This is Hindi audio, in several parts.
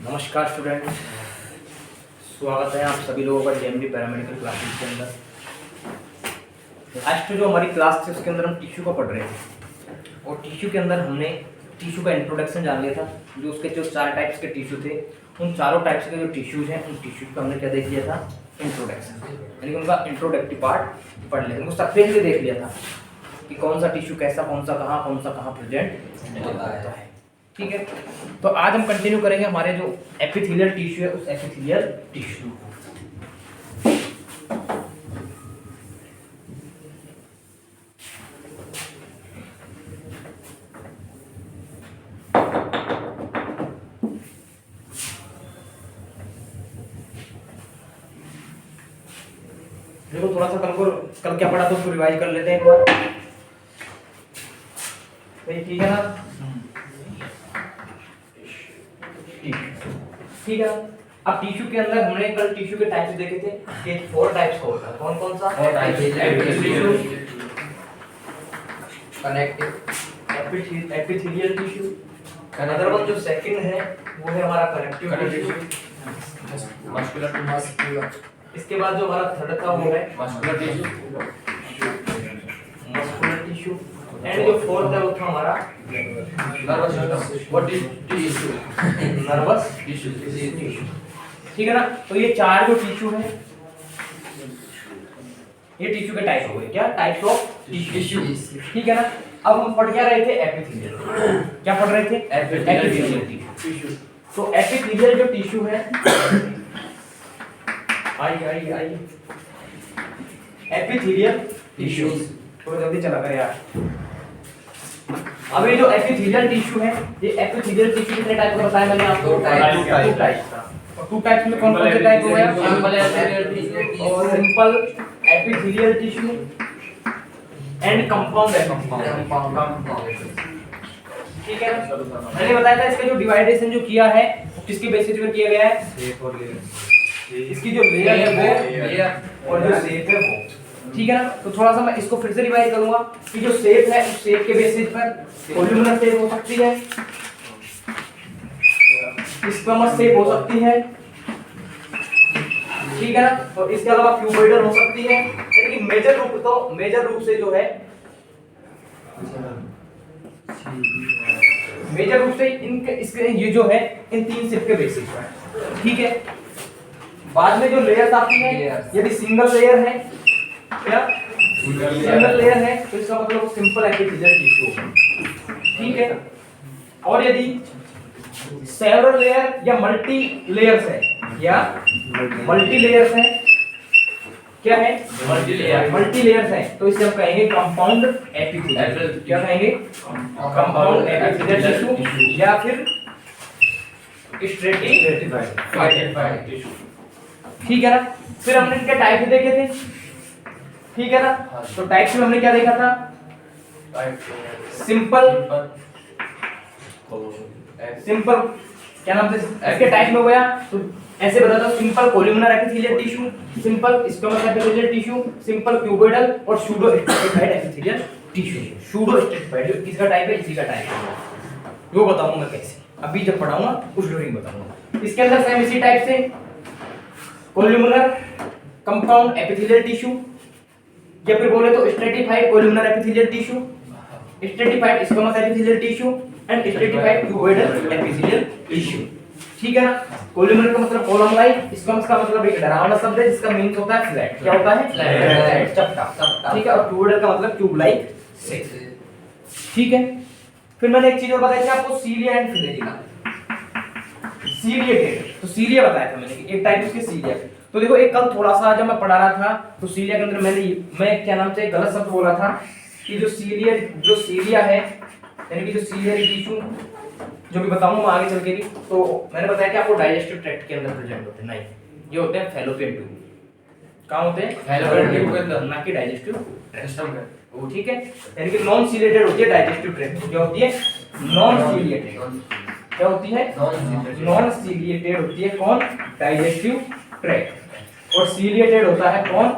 नमस्कार स्टूडेंट, स्वागत है आप सभी लोगों का जेएमडी पैरामेडिकल क्लासेस के अंदर। आज जो हमारी क्लास थी उसके अंदर हम टिश्यू का पढ़ रहे थे और टिश्यू के अंदर हमने टिश्यू का इंट्रोडक्शन जान लिया था। जो उसके जो 4 टाइप्स के टिश्यू थे, उन चारों टाइप्स के जो टिश्यूज हैं उन टिश्यूज का हमने क्या देख लिया था, इंट्रोडक्शन, यानी कि उनका इंट्रोडक्टिव पार्ट पढ़ लिया, उनको सरफेस देख लिया था कि कौन सा टिश्यू कैसा, कौन सा कहाँ प्रेजेंट होता है। ठीक है, तो आज हम कंटिन्यू करेंगे हमारे जो एपिथेलियल टिश्यू है उस एपिथेलियल टिश्यू को। देखो थोड़ा सा कल क्या पढ़ा तो उसको रिवाइज कर लेते हैं एक बार। ठीक है ना, ठीक है। अब टिश्यू के अंदर हमने कल टिश्यू के टाइप्स देखे थे कि 4 टाइप्स का होता है। कौन कौन सा? Connective epithelial tissue, other one जो सेकंड है वो है हमारा कनेक्टिव टिश्यू, मस्कुलर। इसके बाद जो हमारा थर्ड था वो है मस्कुलर टिश्यू एंड जो फोर्थ है वो था हमारा नर्वस टिश्यू। ठीक है ना, तो ये 4 जो टिश्यू है ये टिश्यू के टाइप हो गए। क्या टाइप्स ऑफ टिश्यू? ठीक है ना। अब हम पढ़ क्या रहे थे? एपिथेलियल। क्या पढ़ रहे थे? Epithelial tissue. तो एपिथेलियल जो टिश्यू है, आई एपिथेलियल टिश्यू, थोड़ा जल्दी चला कर यार। अब ये जो एपिथेलियल टिश्यू है, ये एपिथेलियल टिश्यू कितने टाइप का बताया मैंने आपको? 2 टाइप्स का। और 2 टाइप्स में कौन कौन से टाइप हो गया? और simple epithelial tissue and compound epithelial. ठीक है, मैंने बताया था इसका जो डिवाइडेशन जो किया है किसके बेसिस पर किया गया है? इसकी जो लेयर है वो लेयर और जो शेप है वो। ठीक है ना, तो थोड़ा सा मैं इसको फिर से रिवाइज करूंगा कि जो शेप है उस शेप के बेसिस पर कोल्यूमिनर शेप हो सकती है, स्क्वैमस शेप हो सकती है, ठीक है ना, और इसके अलावा क्यूबॉइडल हो सकती है। यानी कि मेजर रूप से जो है मेजर रूप से इसके ये जो है इन 3 शेप के बेसिस पर। ठीक है, बाद में जो लेयर्स आती हैं, यदि सिंगल लेयर है, क्या सिंगल लेयर है तो इसका मतलब सिंपल एपिथेलियल टिश्यू। ठीक है, और यदि सेवरल लेयर या मल्टी लेयर्स है, या मल्टी लेयर्स है, क्या है? मल्टी लेयर्स है, तो इसे हम कहेंगे कंपाउंड एपिथेलियल। क्या कहेंगे? कंपाउंड एपिथेलियल टिश्यू या फिर स्ट्रेटिफाइड टिश्यू। ठीक है ना, फिर हमने इनके टाइप देखे थे। ठीक है ना, तो टाइप्स में हमने क्या देखा था? सिंपल क्या नाम से इसके टाइप में हो गया, तो ऐसे बताता हूं: simple columnar epithelial tissue, simple squamous epithelial tissue, simple cuboidal और pseudo stratified epithelial tissue. Pseudo stratified जो किसका टाइप है? इसी का टाइप है। वो बताऊंगा मैं कैसे, अभी जब पढ़ाऊंगा उस ड्यूरिंग बताऊंगा। इसके अंदर सेम इसी टाइप से कोल्यूमिनर कंपाउंड एपिथेलियल टिश्यू, या फिर बोले तो stratified columnar epithelial tissue, stratified squamous epithelial tissue and stratified cuboidal epithelial tissue. ठीक है ना, कोल्यूमिनर का मतलब कॉलम लाइक, स्क्वैमस का मतलब एक डरावना शब्द है जिसका मीनिंग होता है फ्लैट। क्या होता है? फ्लैट, चपटा। ठीक है, और क्यूबॉइडल का मतलब ट्यूब लाइक शेप। ठीक है, फिर मैंने एक चीज और बताई थी आपको, सीलिया एंड फिलेरिया। सीलिएटेड, तो सीलिया बताया था मैंने कि एक टाइप उसके सीलिया। तो देखो एक कल थोड़ा सा जब मैं पढ़ा रहा था तो सीलिया के अंदर मैं क्या नाम से गलत शब्द बोला था कि जो सीलिया है, यानी कि जो सीलियरी टिश्यू जो भी बताऊंगा मैं आगे चल के भी, तो मैंने बताया कि आपको डाइजेस्टिव ट्रैक्ट के अंदर प्रेजेंट होते हैं। नहीं, ये होते हैं फैलोपियन ट्यूब। कहां होते हैं? फैलोपियन ट्यूब के अंदर, ना कि डाइजेस्टिव सिस्टम में। वो ठीक है, यानी कि नॉन सीलिएटेड होती है डाइजेस्टिव ट्रैक्ट। क्या होती है? Non ciliated. क्या होती है? नॉन सीलिएटेड होती है कौन? Digestive tract. और सीलिएटेड होता है कौन?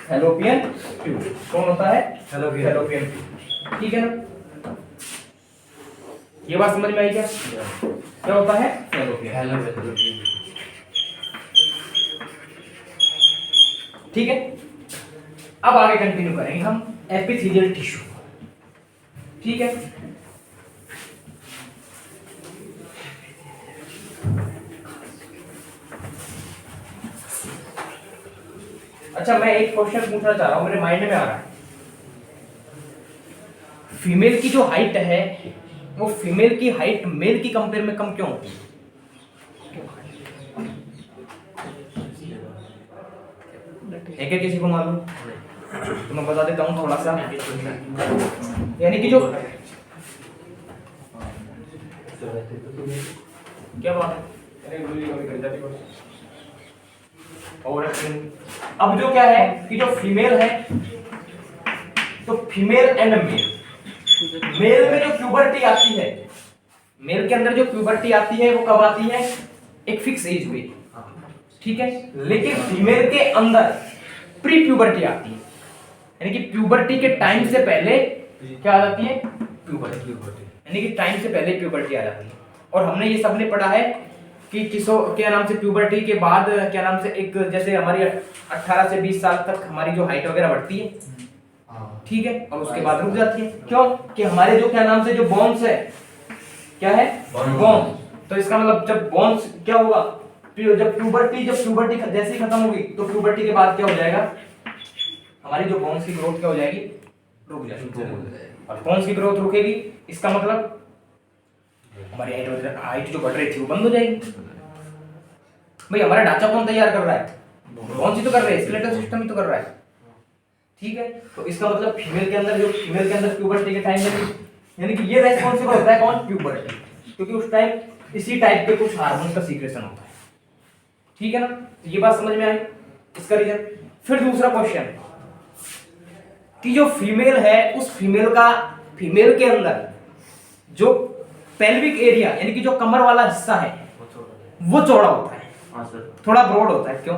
Fallopian tube. कौन होता है? Fallopian tube. ठीक है ना। ये बात समझ में आई क्या? क्या होता है? फैलोपियन। ठीक है, अब आगे कंटिन्यू करेंगे हम एपिथेलियल टिश्यू। ठीक है, अच्छा मैं एक क्वेश्चन पूछना चाह रहा हूं, मेरे माइंड में आ रहा है। फीमेल की जो हाइट है वो फीमेल की हाइट मेल की कंपेयर में कम क्यों होती है? एक किसी को मालूम? तो मैं बता देता हूँ थोड़ा सा। यानी कि जो क्या बात है, और अब जो क्या है कि जो फीमेल है, तो फीमेल एंड मेल, मेल में जो प्यूबर्टी आती है, मेल के अंदर जो प्यूबर्टी आती है वो कब आती है? एक फिक्स एज पे, ठीक है। लेकिन फीमेल के अंदर प्री प्यूबर्टी आती है, यानी कि प्यूबर्टी के टाइम से पहले क्या आ जाती है? प्यूबर्टी, यानी कि टाइम से पहले प्यूबर्टी आ जाती है। और हमने ये सबने पढ़ा है कि किसो क्या नाम से प्यूबर्टी के बाद क्या नाम से एक जैसे हमारी 18 से 20 साल तक हमारी जो हाइट वगैरह बढ़ती है, ठीक है, और उसके बाद रुक जाती है। क्यों? कि हमारे जो क्या नाम से जो बोन्स है, क्या है? बोन्स। तो इसका मतलब जब बोन्स क्या होगा, जब प्यूबर्टी जैसे ही खत्म होगी तो प्यूबर्टी के बाद क्या हो जाएगा? हमारी जो बोन्स की ग्रोथ क्या हो जाएगी? रुक जाएगी। और बोन्स की ग्रोथ रुकेगी, इसका मतलब हमारी हाइट जो बढ़ रही थी वो बंद हो जाएगी। भाई हमारा ढांचा कौन तैयार कर रहा है? बोन्स ही तो कर रहे हैं, स्केलेटल सिस्टम ही तो कर रहा है, ठीक है। तो इसका मतलब फीमेल के अंदर प्यूबर्टी के टाइम में, यानी कि ये रेस्पॉन्सिबल होता है कौन? प्यूबर्टी, क्योंकि उस टाइम इसी टाइप के कुछ हार्मोन का सीक्रेशन होता है, ठीक है ना। तो ये बात समझ में आई, इसका रीजन। फिर दूसरा क्वेश्चन कि जो फीमेल है उस फीमेल के अंदर जो पेल्विक एरिया यानी कि जो कमर वाला हिस्सा है वो चौड़ा होता है, थोड़ा ब्रॉड होता है। क्यों?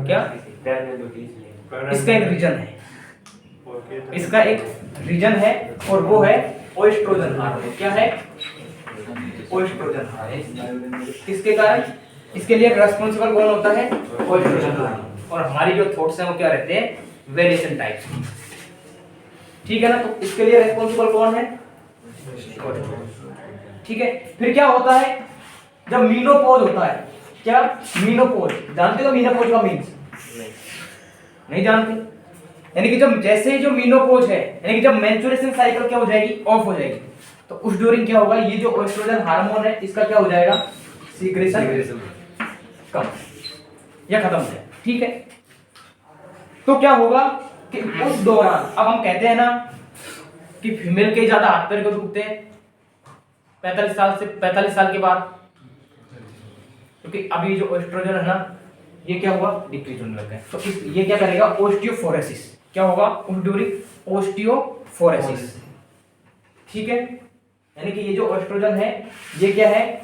क्या? इसका एक रीजन है, इसका एक रीजन है और वो है ओएस्ट्रोजन हार्मोन। क्या है? ओएस्ट्रोजन हार्मोन। किसके कारण? इसके लिए रेस्पॉन्सिबल कौन होता है? ओएस्ट्रोजन हार्मोन। और हमारी जो थॉट्स हैं वो क्या रहते हैं? वेरिएशन टाइप्स, ठीक है ना। तो इसके लिए रेस्पॉन्सिबल कौन है? ठीक है। फिर क्या होता है जब मीनोपॉज होता है? क्या मीनोपॉज जानते हो? मीनोपॉज का मीन्स नहीं जानते? यानी कि जब जैसे ही जो मीनोपॉज है, यानी कि जब मेंस्ट्रुएशन साइकिल क्या हो जाएगी? ऑफ हो जाएगी। तो उस ड्यूरिंग क्या होगा? ये जो एस्ट्रोजन हार्मोन है इसका क्या हो जाएगा? सीक्रेशन कम या खत्म हो जाएगा, ठीक है। तो क्या होगा कि उस दौरान, अब हम कहते हैं ना कि फीमेल के ज्यादा हाथ पैर को दुखते हैं 45 साल के बाद, क्योंकि अभी जो एस्ट्रोजन है ना ये क्या हुआ? डिक्रीज होने लगा है। तो ये क्या करेगा? ओस्टियोफोरेसिस। क्या होगा उस ड्यूरिंग? ओस्टियोफोरेसिस, ठीक है। यानी कि ये जो एस्ट्रोजन है ये क्या है?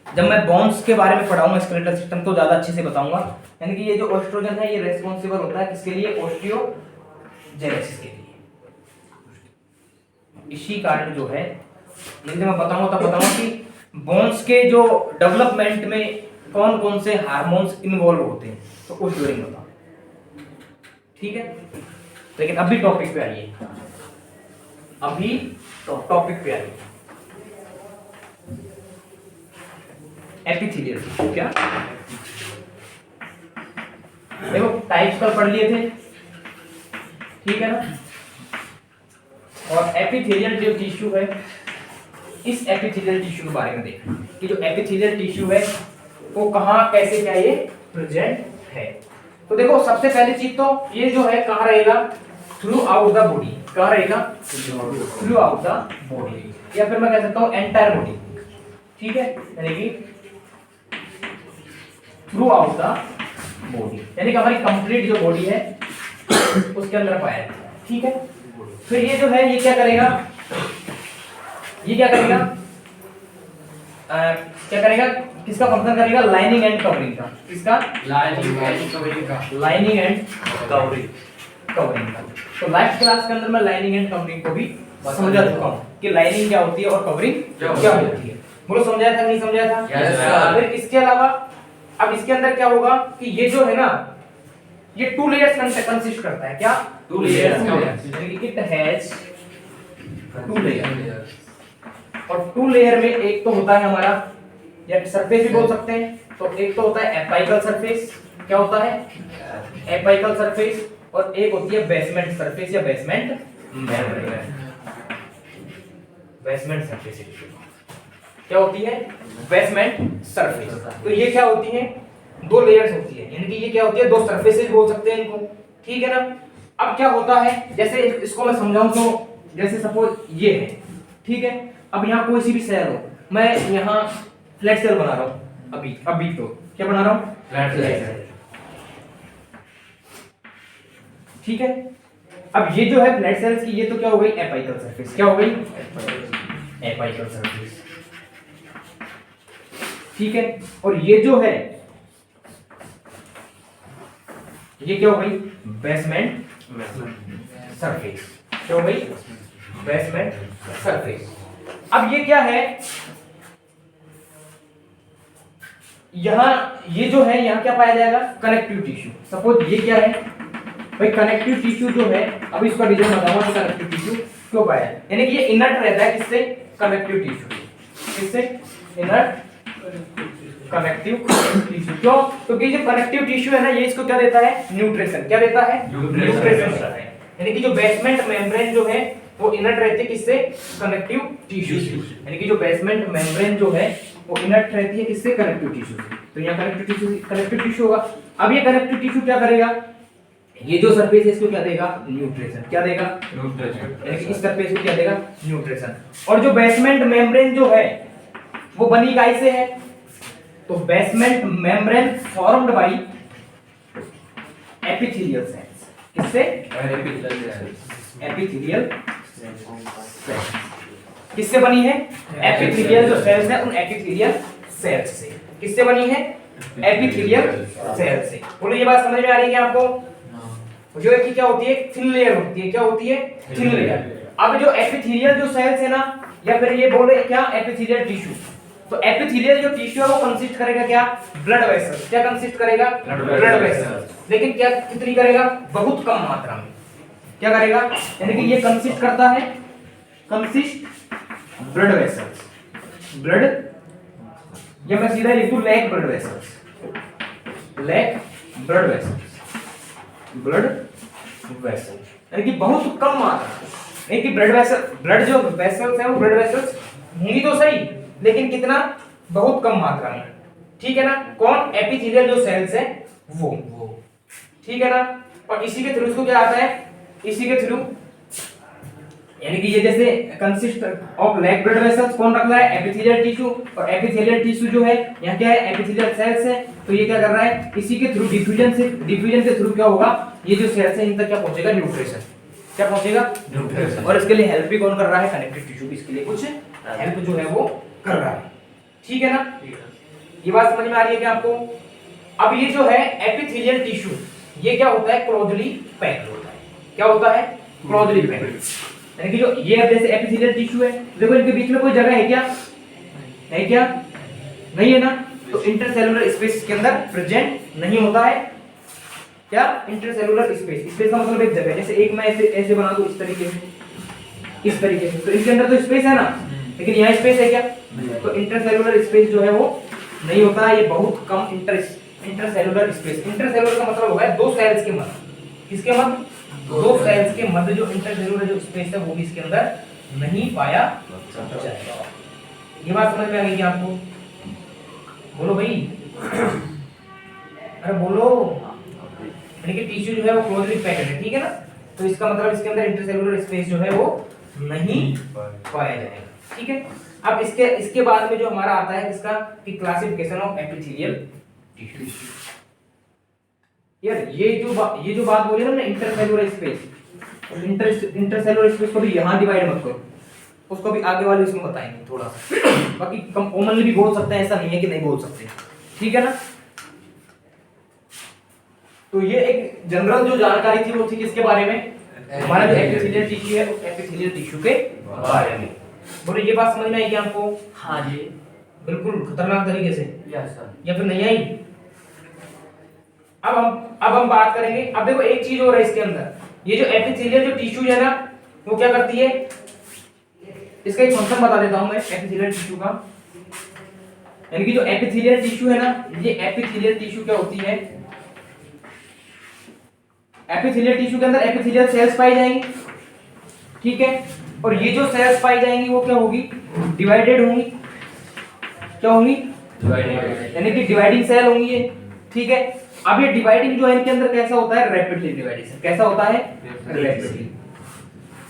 जब मैं बोन्स के बारे में पढ़ाऊंगा स्केलेटल सिस्टम तो ज्यादा अच्छे से बताऊंगा। यानी कि ये जो एस्ट्रोजन है ये रेस्पॉन्सिबल होता है किसके लिए? ओस्टियोजेनेसिस के लिए। इसी कारण जो है, जब मैं बताऊंगा तब बताऊंगा कि बोन्स के जो डेवलपमेंट में कौन कौन से हार्मोन्स इन्वॉल्व होते हैं, तो उस ड्यूरिंग बताओ, ठीक है। लेकिन अभी टॉपिक पे आइए, अभी तो टॉपिक पे आइए। एपिथेलियल क्या? देखो टाइप्स कल पढ़ लिए थे, ठीक है ना। और एपिथेलियल जो टिश्यू है, इस एपिथेलियल टिश्यू के बारे में देखना कि जो एपिथेलियल टिश्यू है वो कहाँ कैसे क्या ये प्रेजेंट है। तो देखो सबसे पहली चीज तो ये जो है कहाँ रहेगा? Through out the body. कहाँ रहेगा? थ्रू आउट द बॉडी, या फिर मैं कह सकता हूँ एंटायर बॉडी, ठीक है। यानी कि थ्रू आउट द बॉडी, यानी कि हमारी कंप्लीट जो बॉडी है उसके अंदर पाया है, ठीक है। फिर ये जो है ये क्या करेगा? ये क्या करेगा? क्या करेगा? किसका फंक्शन करेगा? लाइनिंग एंड कवरिंग का। किसका? लाइनिंग एंड कवरिंग का। लाइनिंग एंड कवरिंग का। तो लाइफ क्लास के अंदर मैं लाइनिंग एंड कवरिंग को भी समझा चुका हूँ कि लाइनिंग क्या होती है और कवरिंग क्या होती है। बोलो समझाया था नहीं समझाया था? Yes, sir. फिर इसके अलावा अब इसके अंदर क्या होगा कि ये जो है ना ये 2 लेयर्स कंसिस्ट करता है। क्या? 2 layers. यानी कि इट हैज 2 लेयर। और 2 लेयर में एक तो होता है हमारा या सरफेस भी बोल सकते हैं, तो एक तो होता है एपाइकल सरफेस। क्या होता है? Apical surface. और एक होती है बेसमेंट सरफेस या बेसमेंट मेम्ब्रेन। बेसमेंट सरफेस क्या होती है? Basement surface. तो ये क्या होती है? 2 लेयर्स होती है, यानी कि ये क्या होती है? 2 सरफेसेस बोल सकते हैं इनको, ठीक है ना। अब क्या होता है, जैसे इसको मैं समझाऊं तो जैसे सपोज ये है, ठीक है। अब यहाँ कोई सी भी सेल हो, मैं यहाँ फ्लैट सेल बना रहा हूँ अभी तो क्या बना रहा हूँ? फ्लैट सेल, ठीक है। अब ये जो है फ्लैट सेल्स की, ये तो क्या हो गई? Apical surface. क्या हो गई? एपाइकल सरफेस, ठीक है। और ये जो है ये क्या हो गई? Basement surface. क्या हो गई? Basement surface. अब ये क्या है? यहां ये जो है यहां क्या पाया जाएगा? Connective tissue. सपोज ये क्या है भाई? कनेक्टिव टिश्यू जो है, अब इसका डिजाइन बताऊंगा कि कनेक्टिव टिश्यू क्यों पाया है। यानी कि ये इनर्ट रहता है किससे? Connective tissue. किससे? Inert connective tissue. क्यों? क्योंकि जो कनेक्टिव टिश्यू है ना, ये इसको क्या देता है? न्यूट्रिशन। क्या देता है? न्यूट्रिशन देता है। यानी कि जो बेसमेंट मेम्ब्रेन जो है वो इनर्ट रहती है किससे? कनेक्टिव टिश्यू से। यानी कि जो बेसमेंट मेम्ब्रेन जो है वो इनर्ट रहती है किससे? कनेक्टिव टिश्यू से। तो यहाँ कनेक्टिव टिश्यू होगा। अब ये कनेक्टिव टिश्यू क्या करेगा? ये जो सरफेस है इसको क्या देगा? न्यूट्रिशन। क्या देगा? न्यूट्रिशन। यानी कि इस सरफेस को क्या देगा? न्यूट्रिशन। और जो बेसमेंट मेम्ब्रेन जो है वो बनी काय से है? तो basement membrane formed by epithelial cells. किससे? Epithelial cells. किससे बनी है? एपिथेलियल जो सेल्स है उन एपिथेलियल सेल्स से। किससे बनी है? एपिथेलियल सेल्स से। बोलो ये बात समझ में आ रही है क्या आपको? जो है कि क्या होती है? थिन लेयर होती है। क्या होती है? Thin layer. अब जो एपिथेलियल जो सेल्स है ना, या फिर ये बोले क्या? Epithelial tissue. तो एपिथेलियल जो टिश्यू है वो कंसिस्ट करेगा क्या? Blood vessels. क्या कंसिस्ट करेगा? Blood vessels. लेकिन क्या कितनी करेगा? बहुत कम मात्रा में। क्या करेगा? यानी कि ये कंसिस्ट करता है, कंसिस्ट ब्लड वेसल्स। ब्लड, या मैं सीधा लिख दूं lack blood vessels. Lack blood vessels, blood vessel, यानी कि बहुत कम मात्रा। यानी कि ब्लड वेसल, ब्लड जो वेसल्स है वो ब्लड वेसल्स होंगी तो सही, लेकिन कितना? बहुत कम मात्रा में, ठीक है ना। कौन? एपिथेलियल जो सेल्स है वो, ठीक है ना। और इसी के थ्रू इसको क्या आता है? इसी के थ्रू, यानी कि ये जैसे consist of lack blood vessels कौन रख रहा है? Epithelial tissue. और एपिथेलियल टिश्यू जो है यहाँ क्या है? एपिथेलियल सेल्स है। तो ये क्या कर रहा है? इसी के थ्रू डिफ्यूजन के थ्रू क्या होगा? ये जो सेल्स है इन तक क्या पहुंचेगा? न्यूट्रिशन। क्या पहुंचेगा? न्यूट्रिशन। और इसके लिए हेल्प भी कौन कर रहा है? कनेक्टिव टिश्यू भी इसके लिए कुछ हेल्प जो है वो कर रहा है, ठीक है ना। ये बात समझ में आ रही है क्या आपको? अब ये जो है एपिथेलियल टिश्यू, ये क्या होता है? क्लोजली पैक्ड होता है। क्या होता है? Closely packed. यानी कि जो ये अब जैसे एपिथेलियल टिश्यू है, देखो इनके बीच में कोई जगह है क्या? है क्या? नहीं है ना। तो इंटरसेलुलर स्पेस के अंदर प्रेजेंट नहीं होता है। क्या? Intercellular space. स्पेस का मतलब एक जगह, जैसे एक मैं ऐसे ऐसे बना दूं इस तरीके से, इस तरीके से, तो इसके अंदर तो स्पेस है ना, लेकिन यहाँ स्पेस है क्या? तो इंटरसेलुलर स्पेस जो है वो नहीं होता है। ये बहुत कम इंटरसेलुलर स्पेस। इंटरसेलुलर का मतलब होगा दो सेल्स के मध्य। किसके मध्य? दो सेल्स के मध्य जो इंटरसेलुलर जो स्पेस है वो भी इसके अंदर नहीं पाया जाएगा। ये बात समझ में आ गई क्या आपको? बोलो भाई, अरे बोलो। यानी कि टिश्यू जो है वो क्लोजली पैक्ड है, ठीक है ना। तो इसका मतलब इसके अंदर इंटरसेलुलर स्पेस जो है वो नहीं पाया जाएगा, ठीक है। अब इसके बाद में जो हमारा आता है इसका कि क्लासिफिकेशन ऑफ एपिथेलियल टिश्यू। यार ये जो बात बोली ना इंटरसेलुलर स्पेस, इंटरसेलुलर स्पेस को भी यहां डिवाइड मत करो, उसको भी आगे वाले इसमें बताएंगे थोड़ा सा। बाकी कॉमनली भी बोल सकते हैं, ऐसा नहीं है कि नहीं बोल सकते, ठीक है ना। तो ये एक जनरल जो जानकारी थी वो थी किसके बारे में? हमारा जो एपिथेलियल टिश्यू है उस एपिथेलियल टिश्यू के बारे में। बोलो ये बात समझ में आई क्या आपको? हाँ जी। बिल्कुल खतरनाक तरीके से, यस सर। या फिर नहीं आई? अब हम बात करेंगे। अब देखो एक चीज और है इसके अंदर, ये जो एपिथेलियल जो टिश्यू है ना वो क्या करती है, इसका एक फंक्शन बता देता हूं मैं एपिथेलियल टिश्यू का। यानी कि जो एपिथेलियल टिश्यू है ना, ये एपिथेलियल टिश्यू क्या होती है, एपिथेलियल टिश्यू के अंदर एपिथेलियल सेल्स पाई जाएंगी, ठीक है। और ये जो सेल्स पाई जाएंगी वो क्या होगी, डिवाइडेड होंगी। क्या होंगी? डिवाइडेड, यानी कि डिवाइडिंग सेल होंगी ये, ठीक है। अब ये डिवाइडिंग जो है इनके अंदर कैसा होता है, रैपिडली डिवाइडेशन। कैसा होता है? रैपिडली।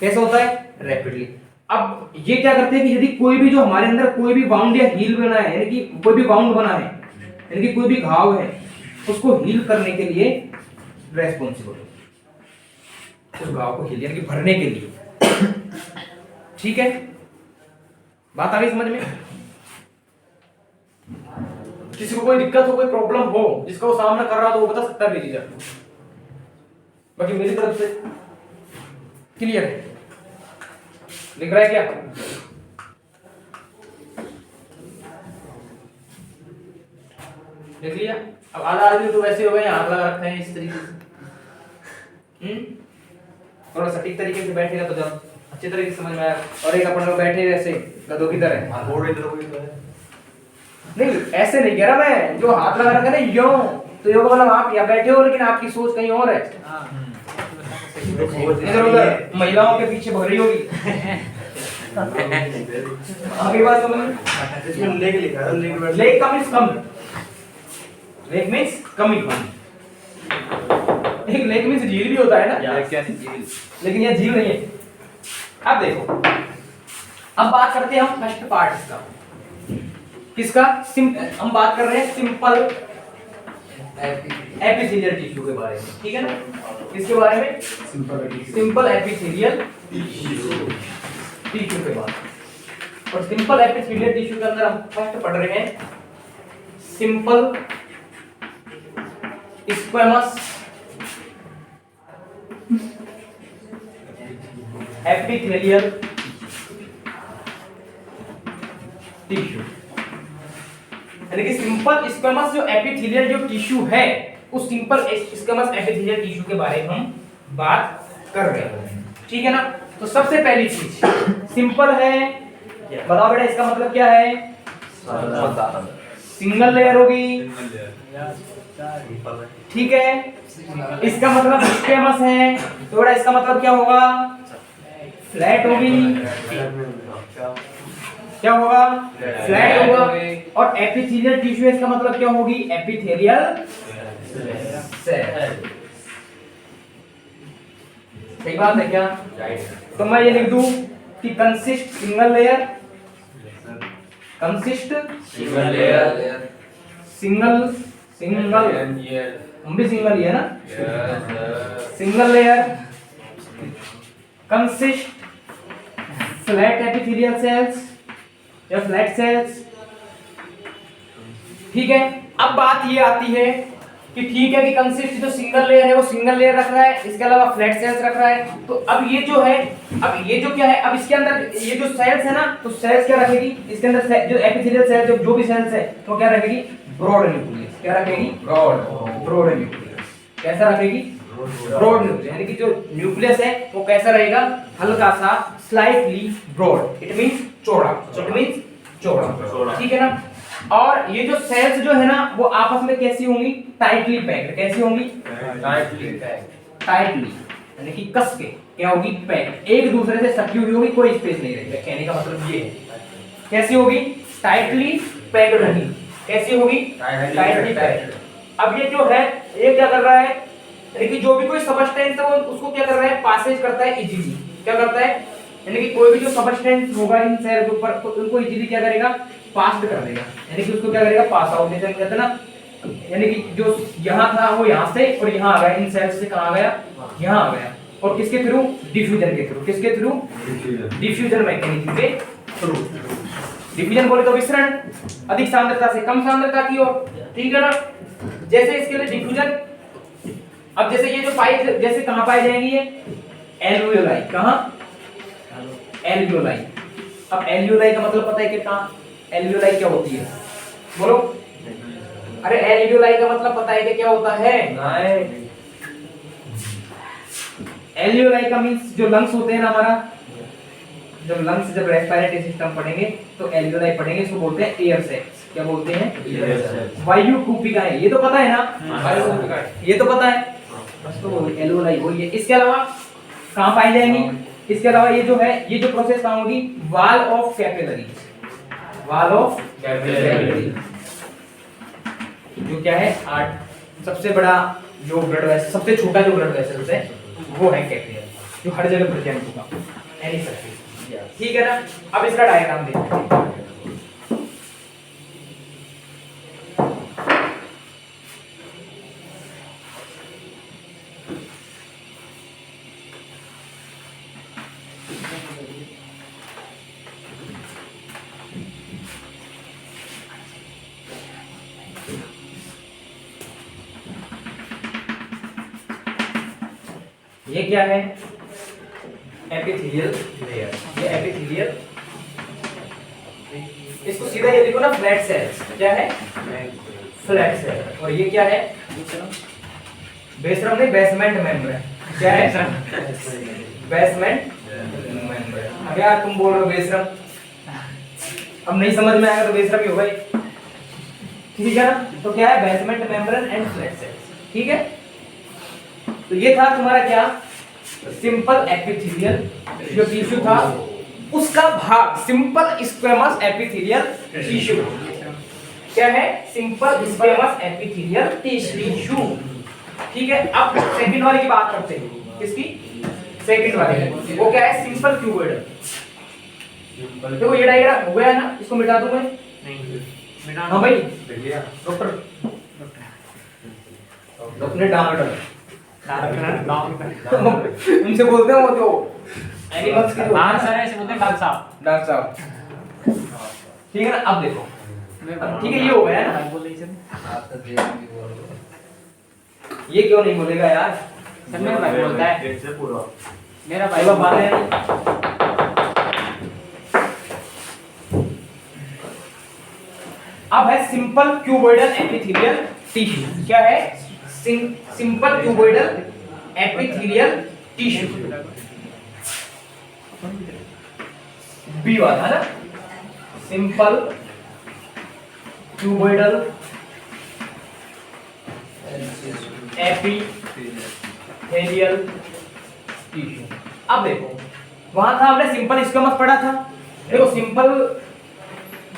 कैसा होता है? रैपिडली। अब ये क्या करते हैं कि यदि कोई भी जो हमारे अंदर कोई भी बाउंड या हील बना है, यानी कि कोई भी बाउंड बना है, यानी कि कोई भी घाव है, उसको हील करने के लिए रेस्पॉन्सिबल है, उस घाव को हील यानी कि भरने के लिए, ठीक है। बात आ गई समझ में? किसी को कोई दिक्कत हो, कोई प्रॉब्लम हो जिसका वो सामना कर रहा हो तो वो बता सकता है बेझिझक। बाकी मेरी तरफ से क्लियर है, लिख रहा है क्या? देख लिया? अब आधा आदमी तो वैसे हो गए हाथ लगा रखते हैं इस तरीके से, थोड़ा सटीक तरीके से बैठेगा तो जब अच्छे तरीके से समझ में आएगा। और एक अपन लोग बैठे ऐसे गधों की तरह, नहीं ऐसे नहीं कह रहा मैं, जो हाथ लगा रखा है ना यूं, तो योग मतलब आप यहाँ बैठे हो लेकिन आपकी सोच कहीं और है, इधर उधर महिलाओं के पीछे भग रही होगी। आगे बात समझ में? इसमें लेग लिखा है, leg come is come, leg means कमी कम। एक लेग मींस झील भी होता है ना, लेकिन यह झील नहीं है। अब देखो, अब बात करते हैं हम फर्स्ट पार्ट इसका, किसका? सिंपल। हम बात कर रहे हैं सिंपल एपिथेलियल टिश्यू के बारे में, ठीक है ना। किसके बारे में? सिंपल एपिथेलियल टिश्यू के बारे में। और सिंपल एपिथेलियल टिश्यू के अंदर हम फर्स्ट पढ़ रहे हैं सिंपल स्क्वेमस एपिथेलियल टिश्यू, यानी कि सिंपल स्क्वेमस जो एपिथेलियल जो टिश्यू है उस सिंपल स्क्वेमस एपिथेलियल टिश्यू के बारे में हम बात कर रहे हैं, ठीक है ना। तो सबसे पहली चीज सिंपल है, बताओ बेटा इसका मतलब क्या है? सिंगल लेयर होगी, ठीक है। इसका मतलब स्क्वेमस है, तो बेटा इसका मतलब क्या होगा? फ्लैट होगी। क्या होगा? फ्लैट होगा। और एपिथेलियल टिश्यू इसका मतलब क्या होगी? Epithelial cell. सही बात है क्या? तो मैं ये लिख दूं कि consist single layer, consist single layer, single single हम भी सिंगल ही है ना, single layer consist flat epithelial cells या फ्लैट सेल्स, ठीक है। अब बात ये आती है कि ठीक है कि कंसिस्ट जो सिंगल लेयर है वो सिंगल लेयर रख रहा है, इसके अलावा फ्लैट सेल्स रख रहा है। तो अब ये जो है, अब ये जो क्या है, अब इसके अंदर ये जो सेल्स है ना, तो सेल्स क्या रखेगी इसके अंदर? जो एपिथेलियल सेल जो भी सेल्स है तो क्या रखेगी? Broad nucleus. क्या रखेगी? Broad nucleus. कैसा रखेगी? ब्रॉड न्यूक्लियस, यानी कि जो न्यूक्लियस है वो कैसा रहेगा? हल्का सा स्लाइटली ब्रॉड, इट मींस चौड़ा, इट मींस चौड़ा, ठीक है ना। और ये जो सेल्स जो है ना वो आपस में कैसी होंगी? Tightly packed. कैसी होंगी? टाइटली पैक्ड, टाइटली यानी कि कस के क्या होगी? पैक्ड, एक दूसरे से सटी हुई होगी, कोई स्पेस नहीं रहेगा। कहने का मतलब ये है, कैसी होगी? टाइटली पैक्ड रहेगी। कैसी होगी? Tightly packed. अब ये जो है ये क्या कर रहा है, यानी कि जो भी कोई सबस्टेंस है वो उसको क्या कर रहा है? पासेज करता है इजीली। क्या करता है? यानी कि कोई भी जो सबस्टेंस होगा इन सेल के ऊपर तो उनको इजीली क्या करेगा? पास कर देगा, यानी कि उसको क्या करेगा? Pass out. जैसे कहते हैं ना, यानी कि जो यहाँ था वो यहाँ से और यहाँ आ गया, इन सेल्स से कहाँ आ गया? यहाँ आ गया। और किसके थ्रू? डिफ्यूजन के थ्रू। किसके थ्रू? डिफ्यूजन मैकेनिज्म के थ्रू। डिफ्यूजन बोले तो विसरण, अधिक सांद्रता से कम सांद्रता की ओर, ठीक है ना। जैसे इसके लिए डिफ्यूजन, अब जैसे ये जो पाई जैसे कहाँ पाई जाएंगी? ये एल्वियोलाई, कहाँ? एल्वियोलाई। अब एल्वियोलाई का मतलब पता है कि कहाँ? एल्वियोलाई क्या होती है? बोलो। अरे एल्वियोलाई का मतलब पता है कि क्या होता है? एल्वियोलाई का मींस जो लंग्स होते हैं ना हमारा, जब लंग्स, जब रेस्पिरेटरी सिस्टम पढ़ेंगे तो एल्वियोलाई पढ़ेंगे, इसको बोलते हैं एयर सैक्स। क्या बोलते हैं? Air sacs. वायु कूपिकाएं, ये तो पता है ना? वायु कूपिकाएं, ये तो पता है। बस तो एल्वियोलाई वही है। इसके अलावा कहाँ पाई जाएंगी? इसके अलावा ये जो है, ये जो प्रोसेस कहाँ होगी? Wall of capillary. Wall of capillary जो क्या है? आर्ट, सबसे बड़ा जो ब्लड वेसल, सबसे छोटा जो ब्लड वेसल है वो है कैपिलरी, जो हर जगह प्रेजेंट होगा, एनी सरफेस। ठीक है ना? अब इसका डायग्राम देखते हैं। ये क्या है? Epithelial layer. ये एपिथेलियल, इसको सीधा ये लिखो ना, फ्लैट सेल्स। क्या है? Flat cell. और ये क्या है? बेसरम नहीं, बेसमेंट मेम्ब्रेन। क्या है? Basement membrane. अब यार तुम बोल रहे हो बेसरम, अब नहीं समझ में आएगा तो बेसरम ही होगा। ठीक है ना? तो क्या है? Basement membrane and flat sales. ठीक है? तो ये था तुम्हारा क्या? सिंपल एपिथेलियल जो टिश्यू था, उसका भाग सिंपल स्क्वेमस एपिथेलियल टिश्यू। क्या है? Simple squamous epithelial tissue. ठीक है? अब सेकंड वाले की बात करते हैं। किसकी? सेकंड वाले। वो क्या है? Simple cuboidal. देखो ये डायग्राम हो गया है ना, इसको मिटा दूं मैं? नहीं मिटा। हां भाई डॉक्टर ने डांट उनसे बोलते हैं वो जो एनिमल्स के हाँ सर ऐसे बोलते हैं डॉक्टर साहब। डॉक्टर साहब ठीक है ना? अब देखो, ठीक है ये हो गया ना? ये क्यों नहीं बोलेगा यार? सर मेरा भाई बोलता है, मेरा भाई बात है। अब है सिंपल क्यूबॉइडल एपिथेलियल टिश्यू। क्या है? Simple cuboidal epithelial tissue. B वाला ना, सिंपल क्यूबॉइडल एपिथेलियल टिश्यू। अब देखो, वहां था हमने सिंपल स्क्वेमस पढ़ा था। देखो सिंपल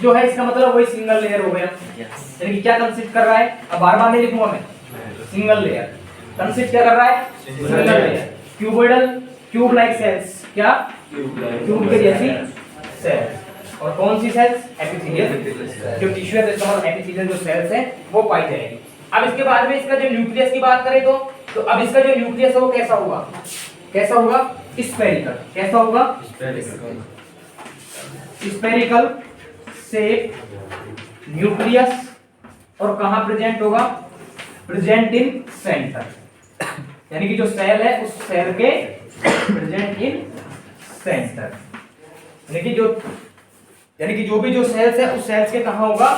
जो है इसका मतलब वही सिंगल लेयर हो गया। यानी कि क्या कंसिस्ट कर रहा है? अब बार-बार नहीं लिखूंगा मैं, सिंगल लेयर कंसिस्ट क्या कर रहा है? Single layer. Cuboidal, cube like cells. क्या? क्यूब के जैसी सेल्स। और कौन सी सेल्स? एपिथेलियल। जो टिश्यू है इसका मतलब एपिथेलियल जो सेल्स है वो पाई जाएगी। अब इसके बाद में इसका जो न्यूक्लियस की बात करें तो अब इसका जो न्यूक्लियस है वो कैसा होगा? कैसा होगा? स्फेरिकल। कैसा होगा? Spherical shape nucleus. और कहां प्रेजेंट होगा? Present in centre. यानी कि जो सेल है उस सेल के प्रेजेंट इन सेंटर। यानी कि जो भी जो सेल्स है उस सेल्स के कहां होगा?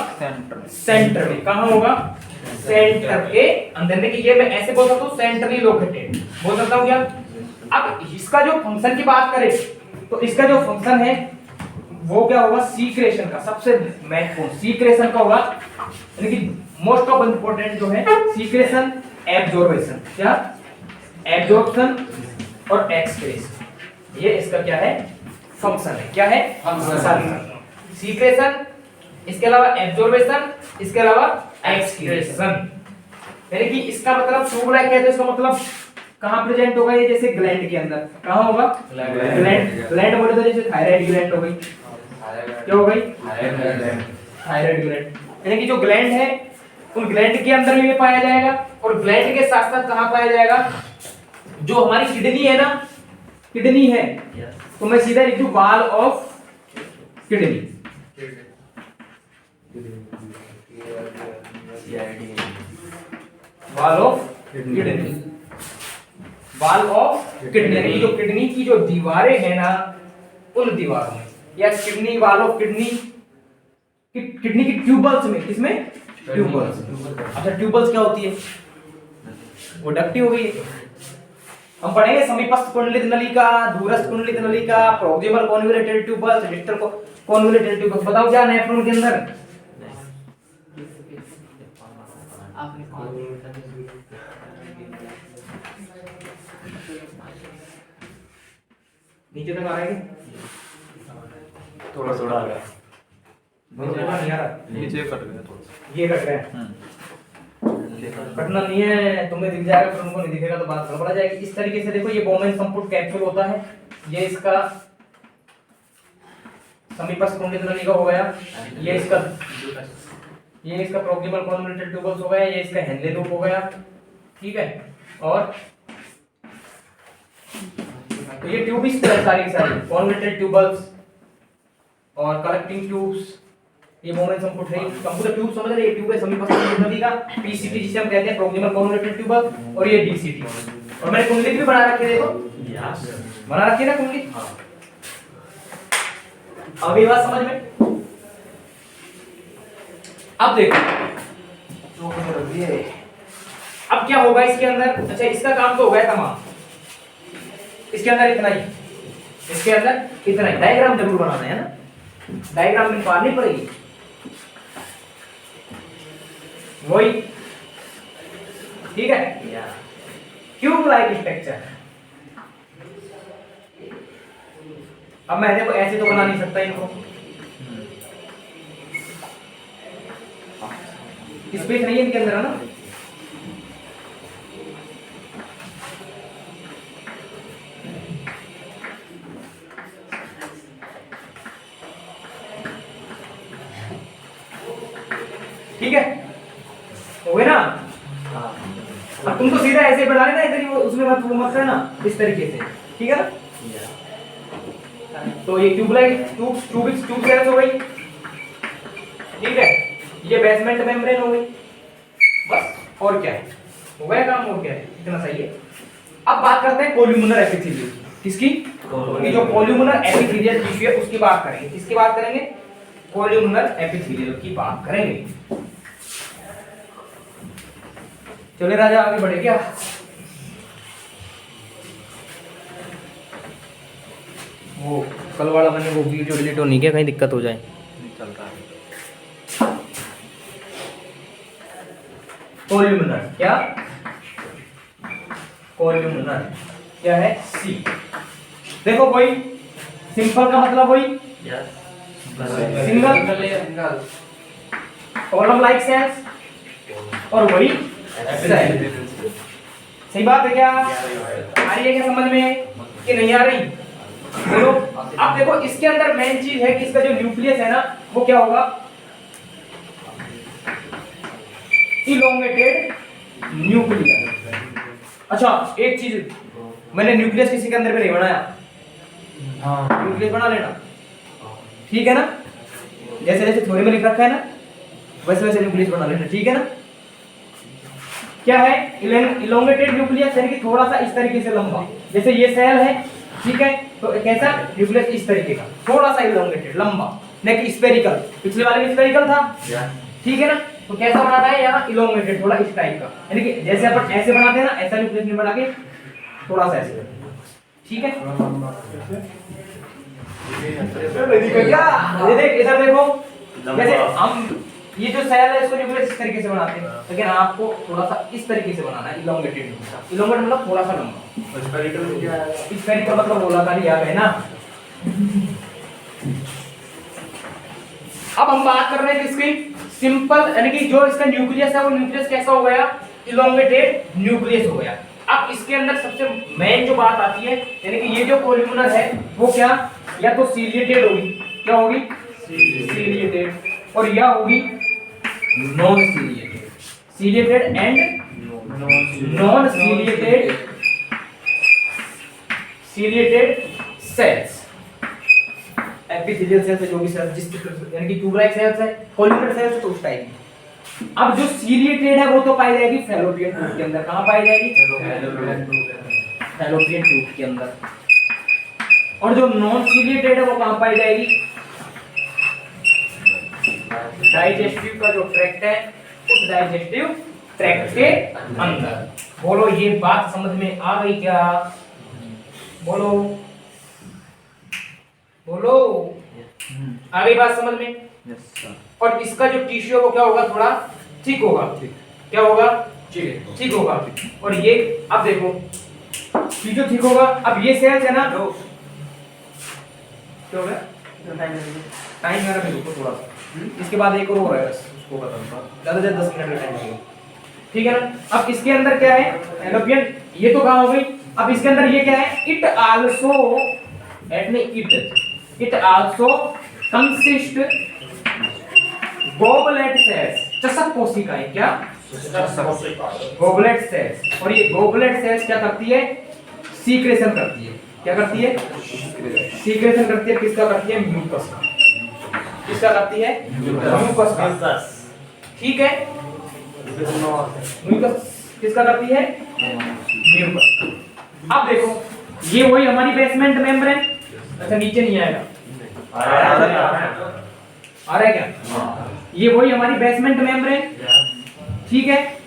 सेंटर में। कहां होगा? सेंटर के अंदर। यानी कि ये मैं ऐसे बोल सकता हूं, सेंट्रली लोकेटेड बोल सकता हूं क्या? अब इसका जो फंक्शन की बात करें तो इसका जो फंक्शन है वो क्या होगा? सीक्रेशन का। सबसे महत्वपूर्ण सीक्रेशन का होगा, यानी कि मोस्ट ऑफ इंपोर्टेंट जो है सीक्रेशन, एब्जॉर्प्शन। क्या? एब्जॉर्प्शन और एक्सक्रीशन। ये इसका क्या है? फंक्शन है। क्या है? फंक्शन। सीक्रेशन, इसके अलावा एब्जॉर्प्शन, इसके अलावा एक्सक्रीशन। यानी कि इसका मतलब ट्यूब लाइक है तो इसका मतलब कहां प्रेजेंट होगा? ये जैसे ग्लैंड के अंदर कहां होगा? ग्लैंड बोले तो जैसे थायराइड ग्लैंड हो गई। क्या हो गई? Thyroid gland. यानी कि जो ग्लैंड है उन ग्लैंड के अंदर भी पाया जाएगा और ग्लैंड के साथ साथ कहां पाया जाएगा? जो हमारी किडनी है ना, किडनी है तो मैं सीधा लिख दूं wall of kidney. Wall of kidney. Wall of kidney, यानी कि जो किडनी की जो दीवारें हैं ना, उन दीवारों में, या kidney wall of kidney kidney की ट्यूबल्स में, किसमें? ट्यूबल्स। अच्छा ट्यूबल्स क्या होती है? वो डक्टी हो गई। हम पढ़ेंगे समीपस्थ कुंडलित नलिका, दूरस्थ कुंडलित नलिका, proximal convoluted tubules, distal convoluted tubules. बताओ क्या नेफ्रॉन के अंदर? नीचे तक आ रहा है? थोड़ा थोड़ा आ रहा है, नहीं आ रहा, नीचे कट गया थोड़ा सा। ये कट रहा है। कटना नहीं है, तुम्हें दिख जाएगा, फिर उनको नहीं दिखेगा तो बात गड़बड़ा जाएगी। इस तरीके से देखो, ये बोमेन संपुट कैप्सूल होता है, ये इसका समीपस्थ कुंडलित नलिका हो गया, ये इसका प्रॉक्सिमल कॉन्वोल्यूटेड ट्यूबल्स हो गया, ये इसका हेनले लूप हो गया, ठीक है। और तो ये ट्यूब इस तरह सारी कॉन्वोल्यूटेड ट्यूबल्स और कलेक्टिंग ट्यूब्स, ये बोमेन संपुट है। कंप्यूटर ट्यूब समझ रहे, ये ट्यूब है समीपस्थ कुंडलित नलिका, पीसीटी जिसे हम कहते हैं प्रॉक्सिमल कॉन्वोल्यूटेड ट्यूबल, और ये डीसीटी। और मैंने कुंडली भी बना रखी है, देखो बना रखी है ना कुंडली। अब ये बात समझ में? अब देखो अब क्या होगा इसके अंदर। अच्छा इसका काम तो हो गया तमाम, इसके अंदर इतना ही, इसके अंदर इतना ही। डायग्राम जरूर बनाना है ना, डायग्राम में पानी पड़ेगी वही, ठीक है। Cube like structure. अब मैं देखो ऐसे तो बना नहीं सकता इनको, स्पेस नहीं है इनके अंदर, है ना। ठीक है, हो गए ना। अब तुमको सीधा ऐसे बना लेना, इधर ही वो उसमें मत वो मत करना, इस तरीके से, ठीक है ना। तो ये ट्यूबलाइट ट्यूब सेल्स हो गई, ठीक है। ये बेसमेंट मेम्ब्रेन हो गई, बस। और क्या है, हो गया काम, और क्या है, इतना सही है। अब बात करते हैं कोल्यूमिनर एपिथेलियल, किसकी? ये जो कोल्यूमिनर एपिथेलियल टिश्यू है उसकी बात करेंगे। किसकी बात करेंगे? कोल्यूमिनर एपिथेलियल की बात करेंगे। चले राजा आगे बढ़े क्या? वो कल वाला मैंने वो वीडियो डिलीट नहीं किया, कहीं दिक्कत हो जाए। चल रहा है। कोल्यूमिनर क्या? कोल्यूमिनर क्या है? सी। देखो कोई सिंपल का मतलब वही सिंगल कॉलम लाइक सेल्स, और वही सेल। सही बात है क्या? आ रही है क्या समझ में कि नहीं आ रही? बोलो। अब देखो इसके अंदर मेन चीज है कि इसका जो न्यूक्लियस है ना, वो क्या होगा? Elongated nucleus. अच्छा एक चीज, मैंने न्यूक्लियस किसी के अंदर में नहीं बनाया, हाँ न्यूक्लियस बना लेना, ठीक है ना। जैसे जैसे थ्योरी में लिख रखा है ना, वैसे वैसे न्यूक्लियस बना लेना, ठीक है ना। क्या है? इलोंगेटेड न्यूक्लियस, यानी कि थोड़ा सा इस तरीके से लंबा, जैसे ये सेल है, ठीक है। तो कैसा न्यूक्लियस? इस तरीके का, थोड़ा सा इलोंगेटेड लंबा, नहीं कि स्फेरिकल। पिछले वाले में स्फेरिकल था, ठीक है ना। तो कैसा बनाना है यहाँ? इलोंगेटेड, थोड़ा इस टाइप का, यानी कि जैसे अपन ऐसे बनाते हैं ना, ऐसा न्यूक्लियस नहीं बना के थोड़ा सा ऐसे, ठीक है। ये देख इधर देखो, जैसे हम ये जो सेल है इसको न्यूक्लियस इस तरीके से बनाते हैं, लेकिन आपको थोड़ा सा इस तरीके से बनाना है, इलोंगेटेड। इलोंगेटेड मतलब थोड़ा सा लंबा, स्फेरिकल मतलब गोलाकार, याद है ना। अब हम बात कर रहे हैं किसकी? सिंपल, यानी कि जो इसका न्यूक्लियस है वो न्यूक्लियस कैसा हो गया? इलोंगेटेड न्यूक्लियस हो गया। अब इसके अंदर सबसे मेन जो बात आती है, यानी कि ये जो कोल्यूमिनर है वो क्या, या तो सीलिएटेड होगी, क्या होगी? सीलिएटेड, और या होगी non ciliated. Ciliated and non ciliated, ciliated cells. Epithelial cells है, जो भी सेल्स जिस, यानी कि ट्यूब लाइक सेल्स है, कोल्यूमिनर सेल्स है तो उस टाइप की। अब जो सीलिएटेड है वो तो पाई जाएगी फैलोपियन ट्यूब के अंदर। कहां पाई जाएगी? फैलोपियन ट्यूब के अंदर। और जो नॉन सीलिएटेड है वो कहाँ पाई जाएगी? डाइजेस्टिव का जो ट्रैक्ट है उस डाइजेस्टिव ट्रैक्ट के अंदर। बोलो ये बात समझ में आ गई क्या? बोलो बोलो, आ गई बात समझ में? और इसका जो टिश्यू है वो क्या होगा? थोड़ा ठीक होगा। क्या होगा? ठीक होगा। और ये अब देखो टिश्यू ठीक होगा। अब ये सेल्स है ना, क्या हो गया? टाइम मेरा भी रुको थोड़ा सा, इसके बाद एक और हो रहा है बस, उसको बताऊंगा, ज्यादा से 10 मिनट का टाइम लगेगा, ठीक है ना? अब इसके अंदर क्या है? फैलोपियन, ये तो कहाँ हो गई। अब इसके अंदर ये क्या है? It also it also consist goblet cells, चषक कोशिकाएं। क्या? Goblet cells. और ये गोबलेट सेल्स क्या करती है? सीक्रेशन करती है। क्या करती है? सीक्रेशन करती है। किसका करती है? म्यूकस का। किसका करती है? म्यूकस का। ठीक है, म्यूकस किसका करती है? म्यूकस। अब देखो ये वही हमारी बेसमेंट मेम्ब्रेन। अच्छा नीचे नहीं आएगा, आ रहा है क्या? ये वही हमारी बेसमेंट मेम्ब्रेन, ठीक है।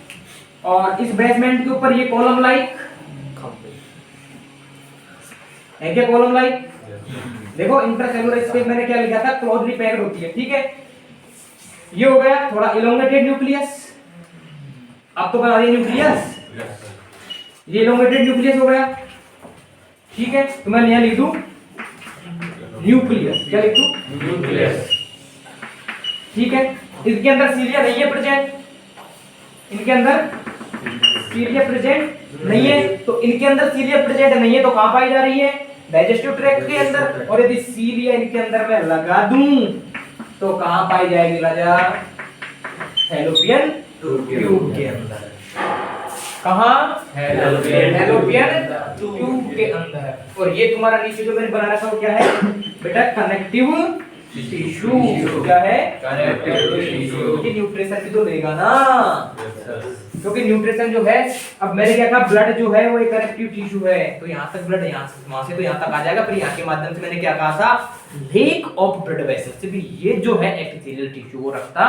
और इस बेसमेंट के ऊपर ये कॉलम लाइक है। क्या कॉलम लाइक? देखो इंटरसेलुलर स्पेस मैंने क्या लिखा था? क्लोजली पैक्ड होती है, ठीक है। ये हो गया थोड़ा इलोंगेटेड न्यूक्लियस। अब तो बना दिया न्यूक्लियस, ये इलोंगेटेड न्यूक्लियस हो गया, ठीक है। तो मैं यहां लिख दूं न्यूक्लियस। क्या लिख दूं? न्यूक्लियस, ठीक है। इसके अंदर सीलिया नहीं है प्रेजेंट, इनके अंदर सीलिया प्रेजेंट नहीं है। तो इनके अंदर सीलिया प्रेजेंट नहीं है तो कहां पाई जा रही है? डाइजेस्टिव ट्रैक्ट के अंदर। और यदि सीलिया इनके अंदर मैं लगा दूं तो कहां पाई जाएगी राजा? फैलोपियन ट्यूब के अंदर। कहां? फैलोपियन ट्यूब के अंदर। और ये तुम्हारा नीचे जो मैंने बना रखा वो क्या है बेटा? Connective tissue. क्या है? Connective tissue. ये न्यूट्रिशन भी तो लेगा ना, क्योंकि न्यूट्रिशन जो है, अब मैंने क्या कहा, ब्लड जो है वो एक कनेक्टिव टिश्यू है। तो यहाँ तक ब्लड, यहाँ से वहां से तो यहाँ तक आ जाएगा। फिर यहाँ के माध्यम से मैंने क्या कहा था? लेक ऑफ ब्लड वेसल्स से भी ये जो है एपिथेलियल टिश्यू वो रखता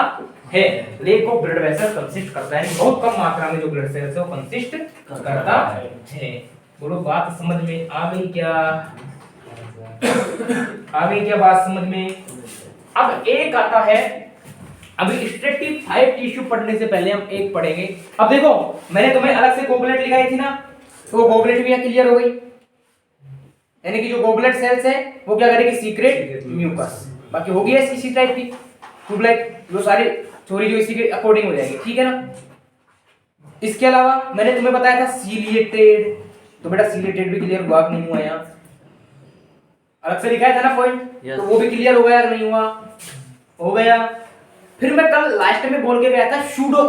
है। Lake of blood vessel consist करता है, बहुत कम मात्रा में जो ब्लड सेल्स है वो कंसिस्ट करता है। बोलो बात समझ में आ गई क्या? आ गई क्या बात समझ में? अब एक आता है, अभी स्ट्रेटिफाइड टिश्यू पढ़ने से पहले हम एक पढ़ेंगे। अब देखो मैंने तुम्हें अलग से गोबलेट लिखाई थी ना, तो वो गोबलेट भी क्लियर हो गई। यानी कि जो गोबलेट सेल्स है वो क्या करेगी? Secrete mucus. बाकी हो गई इसी टाइप की ट्यूबलाइट, जो सारी थ्योरी जो इसी के अकॉर्डिंग हो जाएगी, ठीक है ना। इसके अलावा मैंने तुम्हें बताया था सीलिएटेड, तो बेटा सीलिएटेड भी क्लियर हुआ कि नहीं हुआ? यहाँ अलग से लिखाया था ना पॉइंट, तो वो भी क्लियर हो गया कि नहीं हुआ? हो गया। फिर मैं कल लास्ट में बोल के गया था सूडो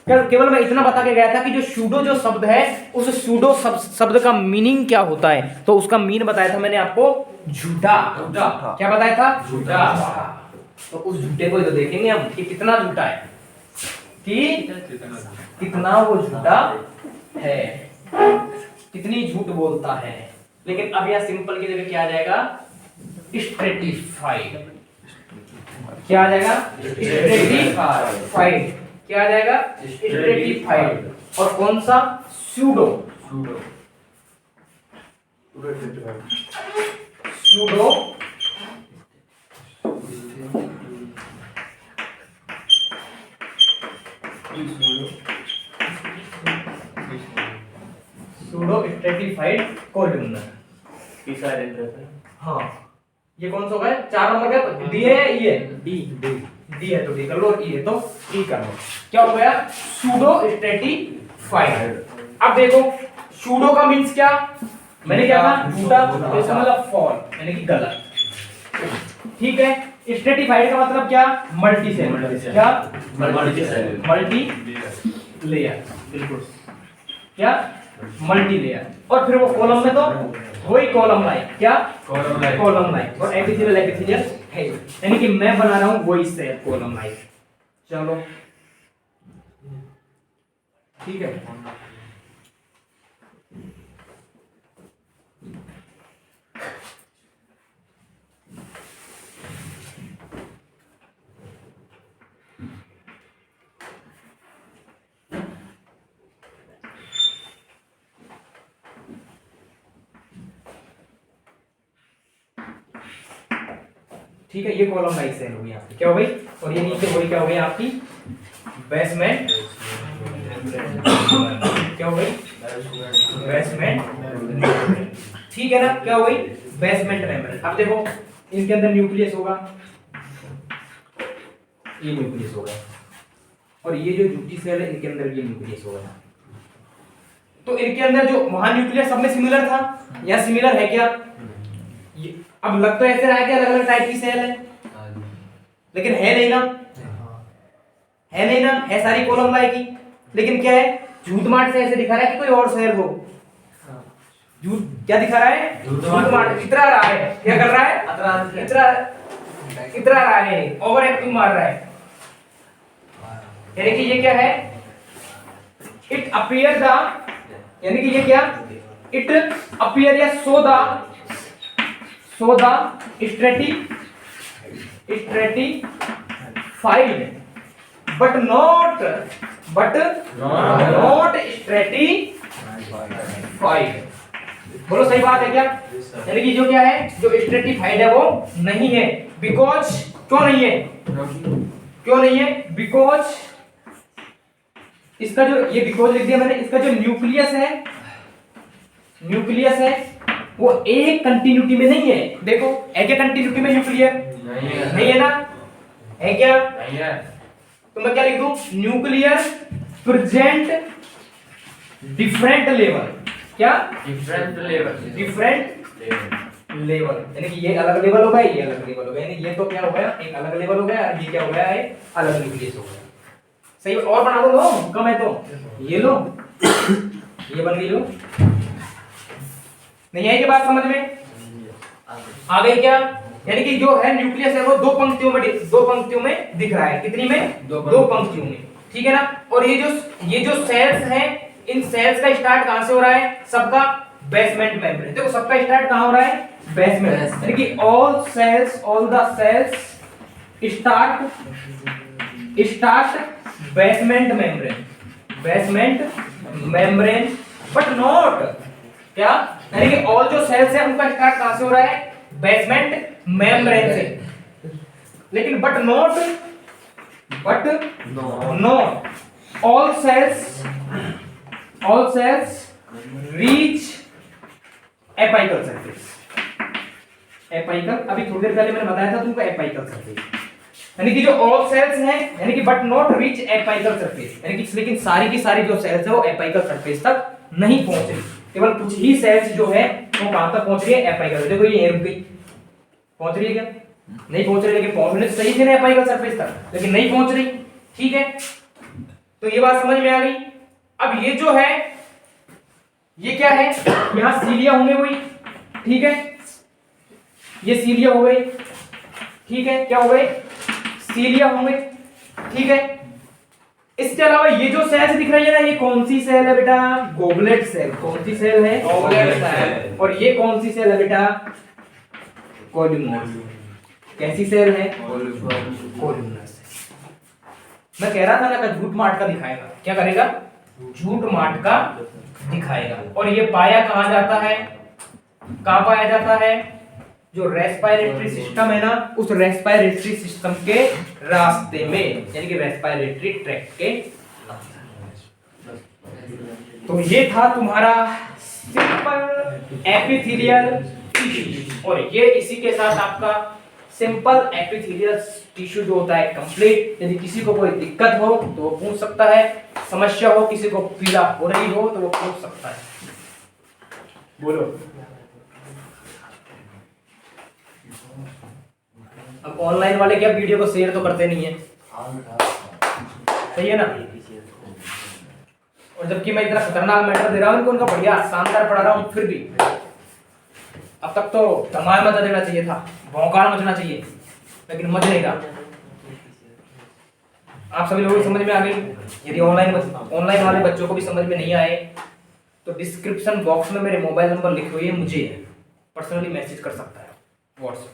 का, केवल मैं इतना बता के गया था कि जो सूडो जो शब्द है उस सूडो शब्द का मीनिंग क्या होता है। तो उसका मीन बताया था मैंने आपको, झूठा। क्या बताया था? झूठा। तो उस झूठे को तो देखेंगे हम कि कितना झूठा है, कि कितना वो झूठा है, कितनी झूठ बोलता है। लेकिन अब यहाँ सिंपल की जगह क्या आ जाएगा? स्ट्रेटिफाइड। क्या आ जाएगा? स्ट्रेटिफाइड। क्या आ जाएगा? स्ट्रेटिफाइड। और कौन सा? Pseudo. Pseudo pseudo stratified columnar. हाँ ये कौन सा होगा? 4 नंबर का डी है, ये डी है तो डी कर लो, ई है तो ई कर लो। क्या हो गया? Pseudo stratified. अब देखो सूडो का मींस क्या? मैंने क्या कहा? झूठा। तो इसका मतलब फॉल यानी कि गलत, ठीक है। स्ट्रेटिफाइड का मतलब क्या? Multi cellular. क्या? मल्टी लेयर, बिल्कुल। क्या? Multi layer. और फिर वो कॉलम में तो वही कॉलम लाइक। क्या? Column like. और एपिथेलियल है, यानी कि मैं बना रहा हूं वही सेल कॉलम लाइक। चलो ठीक है। ठीक है, ये कॉलमनाइज सेल हो गई आपकी, क्या हो गई, और ये नीचे वही क्या हो गई आपकी बेसमेंट, क्या हो गई बेसमेंट, ठीक है ना, क्या हो गई बेसमेंट मेम्ब्रेन। अब देखो इनके अंदर न्यूक्लियस होगा, ये न्यूक्लियस होगा, और ये जो ड्यूटी सेल है इनके अंदर ये न्यूक्लियस होगा। तो इनके अंदर जो वहां न्यूक्लियस सब में सिमिलर था, यहाँ सिमिलर है क्या, अब लग तो ऐसे रहा है कि अलग अलग टाइप की सेल है, लेकिन है नहीं ना, है नहीं ना, है सारी कॉलमनाई की, लेकिन क्या है झूठ मार से ऐसे दिखा रहा है कि कोई और सेल हो, झूठ क्या दिखा रहा है, झूठ मार इतरा रहा है, क्या कर रहा है, इतरा रहा है, ओवर एक्टिंग मार रहा है, यानी कि ये क्या है, इट अपीयर द, यानी कि ये क्या, इट अपीयर या so the stratified but not stratified। बोलो सही बात है क्या, यानी कि जो क्या है, जो स्ट्रेटिफाइड है वो नहीं है, बिकॉज क्यों नहीं है, क्यों नहीं है, बिकॉज इसका जो, ये बिकॉज लिख दिया मैंने, इसका जो न्यूक्लियस है वो एक कंटिन्यूटी में नहीं है, देखो है क्या कंटिन्यूटी में न्यूक्लियर, नहीं है ना, है क्या, नहीं है, तो मैं क्या लिख दूं, न्यूक्लियर प्रेजेंट डिफरेंट लेवल, क्या डिफरेंट लेवल, यानी कि ये अलग लेवल हो गया, ये अलग लेवल हो गया, यानी ये तो क्या हो गया, एक अलग लेवल हो गया, ये क्या हो गया, एक अलग न्यूक्लियस हो गया, सही, और बना दो लो, कम है तो ये लो, ये बन गई लो, नहीं आई ये बात समझ में आ गई क्या, यानी कि जो है न्यूक्लियस है वो दो पंक्तियों में दिख रहा है, कितनी में, दो पंक्तियों में, ठीक है ना, और ये जो सेल्स हैं, इन सेल्स का स्टार्ट कहां से हो रहा है, सबका बेसमेंट मेम्ब्रेन, देखो सबका स्टार्ट कहां हो रहा है, बेसमेंट, यानी कि all the cells start basement membrane but not, क्या, यानी कि ऑल जो सेल्स है उनका स्टार्ट कहां से हो रहा है, बेसमेंट मेम्ब्रेन से, लेकिन but not all cells reach apical surface, apical, अभी थोड़ी देर पहले मैंने बताया था तुमको एपाइकल सरफेस, यानी कि जो ऑल सेल्स हैं, यानी कि but not reach apical surface, यानी कि लेकिन सारी की सारी जो सेल्स है वो एपाइकल सरफेस तक नहीं पहुंच रही, केवल कुछ ही सेल्स जो है वो कहां तक पहुंच रही है, एपाइकल, देखो ये रुक गई, पहुंच रही है क्या, नहीं पहुंच रही, लेकिन पहुंचने तो सही थी ना एपाइकल सरफेस तक, लेकिन नहीं पहुंच रही, ठीक है, तो ये बात समझ में आ गई। अब ये जो है ये क्या है, यहां सीलिया होंगे वही, ठीक है, ये सीलिया हो गई, ठीक है, क्या हो गए, सीलिया होंगे, ठीक है, इसके अलावा ये जो सेल्स दिख रही है ना, ये कौन सी सेल है बेटा, गोबलेट सेल, कौन सी सेल है, गोबलेट सेल, और ये कौन सी सेल है बेटा, कॉलमनर, कैसी सेल है, कॉलमनर सेल। मैं कह रहा था ना कि झूठ माट का दिखाएगा, क्या करेगा, झूठ माट का दिखाएगा, और ये पाया कहां जाता है, कहां पाया जाता है, जो रेस्पिरेटरी सिस्टम है ना, उस रेस्पिरेटरी सिस्टम के रास्ते में, यानी कि रेस्पिरेटरी ट्रैक्ट के, तो ये था तुम्हारा सिंपल एपिथेलियल टिश्यू, और ये इसी के साथ आपका सिंपल एपिथेलियल टिश्यू जो होता है कंप्लीट। यदि किसी को कोई दिक्कत हो तो वो पूछ सकता है, समस्या हो, किसी को पीड़ा हो रही हो तो वो पूछ सकता है, बोलो। अब ऑनलाइन वाले क्या वीडियो को शेयर तो करते नहीं है, सही है ना, और जबकि मैं इतना खतरनाक मैटर दे रहा हूं इनको, उनका बढ़िया शानदार पढ़ा रहा हूं, फिर भी अब तक तो धमाल मचा देना चाहिए था, भौंकाल मचना चाहिए, लेकिन मच नहीं रहा। आप सभी लोगों को समझ में आ गई। यदि ऑनलाइन वाले बच्चों को भी समझ में नहीं आए तो डिस्क्रिप्शन बॉक्स में मेरे मोबाइल नंबर लिखे हुए मुझे पर्सनली मैसेज कर सकता है, व्हाट्सएप,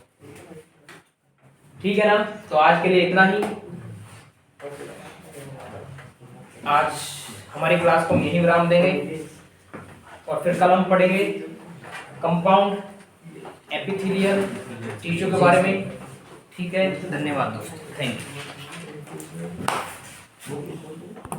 ठीक है ना। तो आज के लिए इतना ही, आज हमारी क्लास को हम यही विराम देंगे, और फिर कल हम पढ़ेंगे कंपाउंड एपिथेलियल टिश्यू के बारे में, ठीक है, धन्यवाद दोस्तों, थैंक यू।